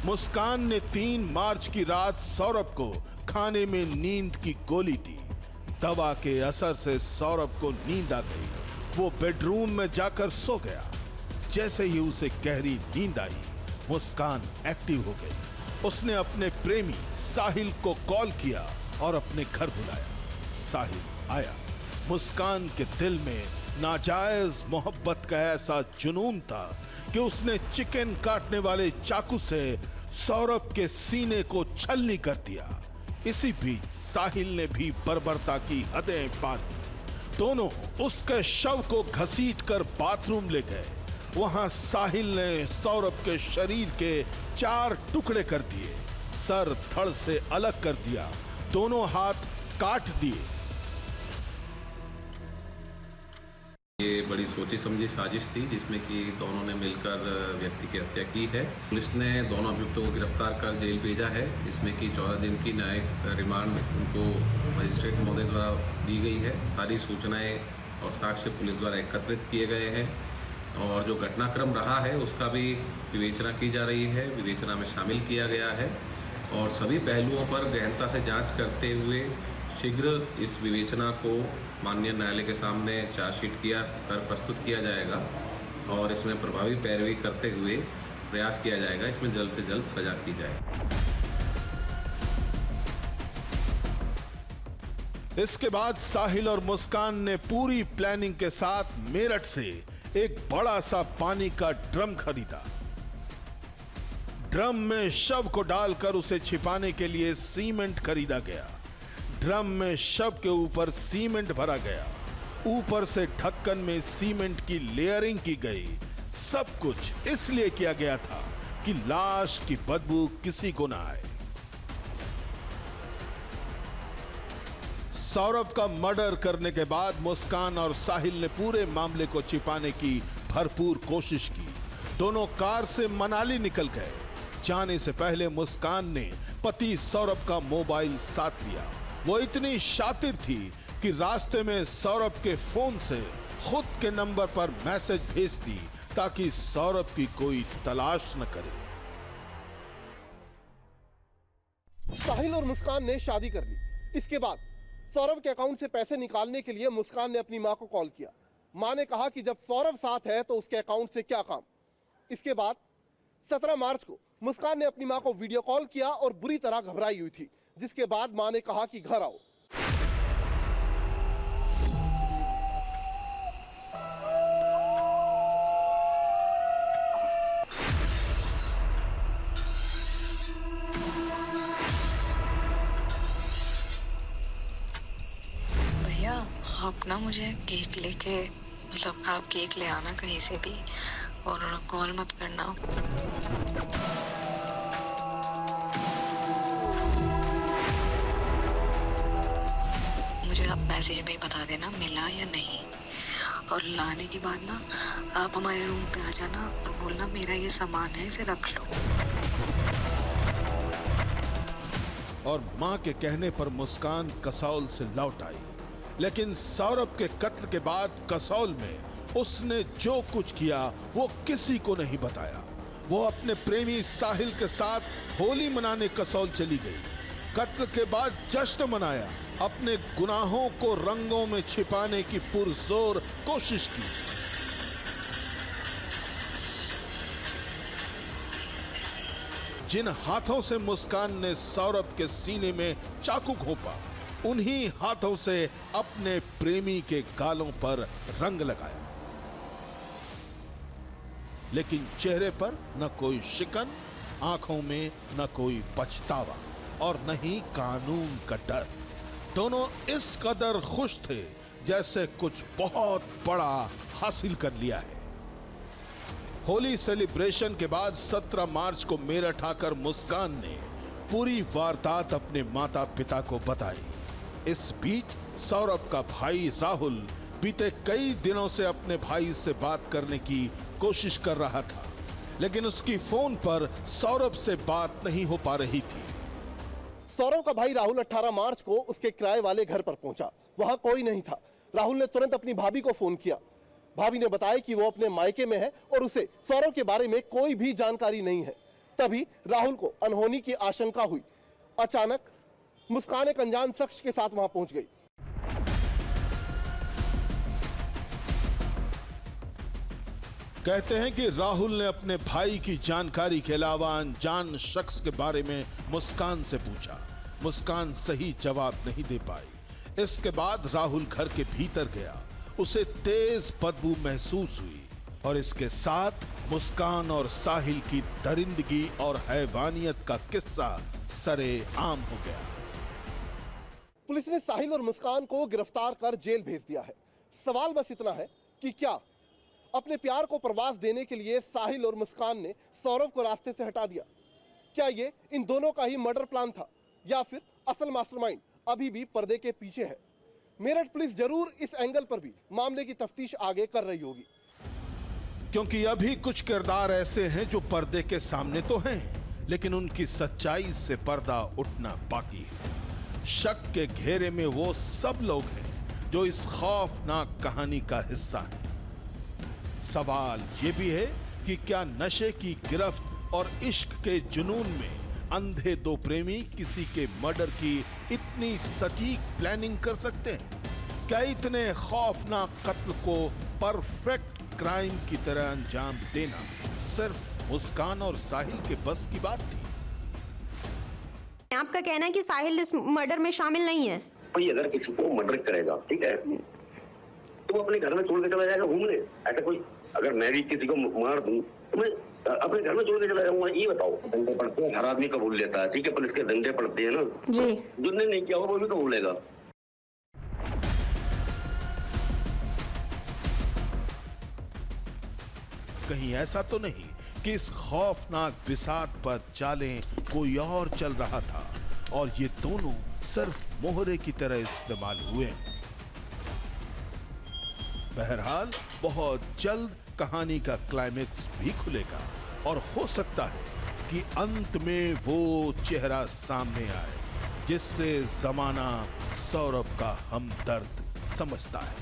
मुस्कान ने 3 मार्च की रात सौरभ को खाने में नींद की गोली दी। दवा के असर से सौरभ को नींद आ गई। वो बेडरूम में जाकर सो गया। जैसे ही उसे गहरी नींद आई, मुस्कान एक्टिव हो गई। उसने अपने प्रेमी साहिल को कॉल किया और अपने घर बुलाया। साहिल आया। मुस्कान के दिल में नाजायज मोहब्बत का ऐसा जुनून था कि उसने चिकन काटने वाले चाकू से सौरभ के सीने को छलनी कर दिया। इसी बीच साहिल ने भी बर्बरता की हदें पार की। दोनों उसके शव को घसीटकर बाथरूम ले गए। वहां साहिल ने सौरभ के शरीर के 4 टुकड़े कर दिए, सर धड़ से अलग कर दिया, दोनों हाथ काट दिए। ये बड़ी सोची समझी साजिश थी जिसमें कि दोनों ने मिलकर व्यक्ति की हत्या की है। पुलिस ने दोनों अभियुक्तों को गिरफ्तार कर जेल भेजा है, जिसमें कि 14 दिन की न्यायिक रिमांड उनको मजिस्ट्रेट महोदय द्वारा दी गई है। सारी सूचनाएं और साक्ष्य पुलिस द्वारा एकत्रित किए गए हैं और जो घटनाक्रम रहा है उसका भी विवेचना की जा रही है, विवेचना में शामिल किया गया है और सभी पहलुओं पर गहनता से जाँच करते हुए शीघ्र इस विवेचना को माननीय न्यायालय के सामने चार्जशीट कर प्रस्तुत किया जाएगा और इसमें प्रभावी पैरवी करते हुए प्रयास किया जाएगा, इसमें जल्द से जल्द सजा की जाए। इसके बाद साहिल और मुस्कान ने पूरी प्लानिंग के साथ मेरठ से एक बड़ा सा पानी का ड्रम खरीदा। ड्रम में शव को डालकर उसे छिपाने के लिए सीमेंट खरीदा गया। ड्रम में शव के ऊपर सीमेंट भरा गया। ऊपर से ढक्कन में सीमेंट की लेयरिंग की गई। सब कुछ इसलिए किया गया था कि लाश की बदबू किसी को ना आए। सौरभ का मर्डर करने के बाद मुस्कान और साहिल ने पूरे मामले को छिपाने की भरपूर कोशिश की। दोनों कार से मनाली निकल गए। जाने से पहले मुस्कान ने पति सौरभ का मोबाइल साथ लिया। वो इतनी शातिर थी कि रास्ते में सौरभ के फोन से खुद के नंबर पर मैसेज भेज दी ताकि सौरभ की कोई तलाश न करे। साहिल और मुस्कान ने शादी कर ली। इसके बाद सौरभ के अकाउंट से पैसे निकालने के लिए मुस्कान ने अपनी मां को कॉल किया। मां ने कहा कि जब सौरभ साथ है तो उसके अकाउंट से क्या काम। इसके बाद 17 मार्च को मुस्कान ने अपनी मां को वीडियो कॉल किया और बुरी तरह घबराई हुई थी, जिसके बाद मां ने कहा कि घर आओ। भैया आप ना मुझे केक लेके आप केक ले आना कहीं से भी और कॉल मत करना। मुझे आप मैसेज में बता देना मिला या नहीं, और लाने के बाद ना आप हमारे रूम पे आ जाना और बोलना मेरा ये सामान है, इसे रख लो। और मां के कहने पर मुस्कान कसौल से लौट आई। लेकिन सौरभ के कत्ल के बाद कसौल में उसने जो कुछ किया वो किसी को नहीं बताया। वो अपने प्रेमी साहिल के साथ होली मनाने कसौल चली गई। कत्ल के बाद जश्न मनाया। अपने गुनाहों को रंगों में छिपाने की पुरजोर कोशिश की। जिन हाथों से मुस्कान ने सौरभ के सीने में चाकू घोंपा, उन्हीं हाथों से अपने प्रेमी के गालों पर रंग लगाया। लेकिन चेहरे पर न कोई शिकन, आंखों में न कोई पछतावा और न ही कानून का डर। दोनों इस कदर खुश थे जैसे कुछ बहुत बड़ा हासिल कर लिया है। होली सेलिब्रेशन के बाद 17 मार्च को मेरठ आकर मुस्कान ने पूरी वारदात अपने माता पिता को बताई। इस बीच सौरभ का भाई राहुल बीते कई दिनों से अपने भाई से बात करने की कोशिश कर रहा था, लेकिन उसकी फोन पर सौरभ से बात नहीं हो पा रही थी। सौरभ का भाई राहुल 18 मार्च को उसके किराए वाले घर पर पहुंचा। वहां कोई नहीं था। राहुल ने तुरंत अपनी भाभी को फोन किया। भाभी ने बताया कि वो अपने मायके में है और उसे सौरभ के बारे में कोई भी जानकारी नहीं है। तभी राहुल को अनहोनी की आशंका हुई। अचानक मुस्कान एक अनजान शख्स के साथ वहां पहुंच गई। कहते हैं कि राहुल ने अपने भाई की जानकारी के अलावा अनजान शख्स के बारे में मुस्कान से पूछा। मुस्कान सही जवाब नहीं दे पाई। इसके बाद राहुल घर के भीतर गया। उसे तेज बदबू महसूस हुई और इसके साथ मुस्कान और साहिल की दरिंदगी और हैवानियत का किस्सा सरेआम हो गया। पुलिस ने साहिल और मुस्कान को गिरफ्तार कर जेल भेज दिया है। सवाल बस इतना है कि क्या अपने प्यार को प्रवास देने के लिए साहिल और मुस्कान ने सौरभ को रास्ते से हटा दिया? क्या ये इन दोनों का ही मर्डर प्लान था या फिर असल मास्टरमाइंड अभी भी पर्दे के पीछे है? मेरठ पुलिस जरूर इस एंगल पर भी मामले की तफ्तीश आगे कर रही होगी, क्योंकि अभी कुछ किरदार ऐसे हैं जो पर्दे के सामने तो हैं, लेकिन उनकी सच्चाई से पर्दा उठना बाकी है। शक के घेरे में वो सब लोग हैं जो इस खौफनाक कहानी का हिस्सा हैं। सवाल ये भी है कि क्या नशे की गिरफ्त और इश्क के जुनून में अंधे दो प्रेमी किसी के मर्डर की इतनी सटीक प्लानिंग कर सकते हैं? क्या इतने खौफनाक कत्ल को परफेक्ट क्राइम की तरह अंजाम देना सिर्फ मुस्कान और साहिल के बस की बात थी? आपका कहना है कि साहिल इस मर्डर में शामिल नहीं है? कोई अगर किसी को मर्डर करेगा, ठीक है, तो वो अपने घर में छोड़ के चला जाएगा घूमने। ऐसा कोई, अगर मैं भी किसी को मार दूं तो मैं अपने घर में छोड़ के चला जाऊंगा? ये बताओ। दंडे पड़ते हैं, हर आदमी कबूल लेता है, ठीक है, पुलिस के दंडे पड़ते हैं ना जी। जिसने नहीं किया वो भी कबूलेगा। कहीं ऐसा तो नहीं कि इस खौफनाक बिसात पर चालें कोई और चल रहा था और ये दोनों सिर्फ मोहरे की तरह इस्तेमाल हुए? बहरहाल बहुत जल्द कहानी का क्लाइमेक्स भी खुलेगा और हो सकता है कि अंत में वो चेहरा सामने आए जिससे जमाना सौरभ का हमदर्द समझता है।